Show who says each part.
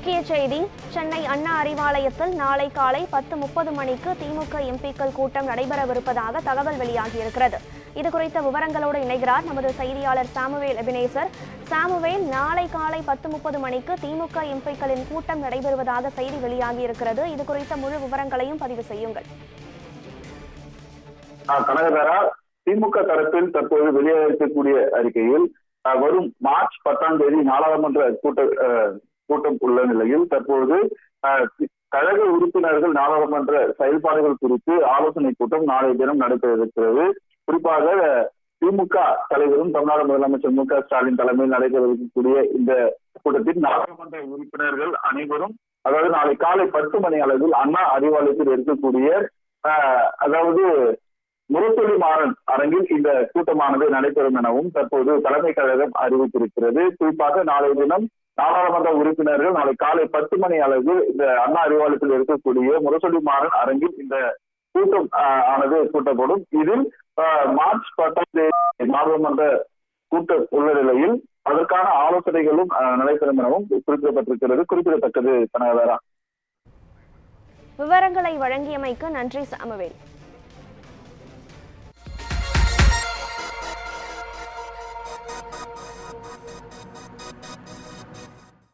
Speaker 1: முக்கிய செய்தி. சென்னை அண்ணா அறிவாலயத்தில் நாளை காலை 10:30 மணிக்கு திமுக எம்பிக்கள் கூட்டம் நடைபெறவிருப்பதாக தகவல் வெளியாகியிருக்கிறது. இதுகுறித்த விவரங்களோடு இணைகிறார் நமது செய்தியாளர் சாமுவேல் எபினேசர். சாமுவேல், நாளை காலை 10:30 மணிக்கு திமுக எம்பிக்களின் கூட்டம் நடைபெறுவதாக செய்தி வெளியாகியிருக்கிறது. இதுகுறித்த முழு விவரங்களையும் பதிவு செய்யுங்கள்.
Speaker 2: கனகதாரா, திமுக தரப்பில் தற்போது வெளியாகக்கூடிய அறிக்கையில் வரும் மார்ச் 10ஆம் தேதி நாடாளுமன்ற கூட்டம் உள்ள நிலையில் தற்போது கழக உறுப்பினர்கள் நாடாளுமன்ற செயல்பாடுகள் குறித்து ஆலோசனை கூட்டம் நாளைய தினம் நடைபெற இருக்கிறது. குறிப்பாக திமுக தலைவரும் தமிழ்நாடு முதலமைச்சர் மு.க.ஸ்டாலின் தலைமையில் நடைபெற இருக்கக்கூடிய இந்த கூட்டத்தில் நாடாளுமன்ற உறுப்பினர்கள் அனைவரும், அதாவது நாளை காலை 10 மணி அளவில் அண்ணா அறிவாலயத்தில் இருக்கக்கூடிய அதாவது முரசொலி மாறன் அரங்கில் இந்த கூட்டமானது நடைபெறும் எனவும் தற்போது தலைமை கழகம் அறிவித்திருக்கிறது. குறிப்பாக நாளைய தினம் நாடாளுமன்ற உறுப்பினர்கள் நாளை காலை 10 மணி அளவில் இந்த அண்ணா அறிவாலயத்தில் இருக்கக்கூடிய முரசொலி மாறன் அரங்கில் இந்த கூட்டம் ஆனது கூட்டப்படும். இதில் மார்ச் 10ஆம் தேதி நாடாளுமன்ற கூட்டம் உள்ள நிலையில் அதற்கான ஆலோசனைகளும் நடைபெறும் எனவும் குறிப்பிடப்பட்டிருக்கிறது. குறிப்பிடத்தக்கது கனகதாரா.
Speaker 1: விவரங்களை வழங்கியமைக்கு நன்றி சாமுவேல்.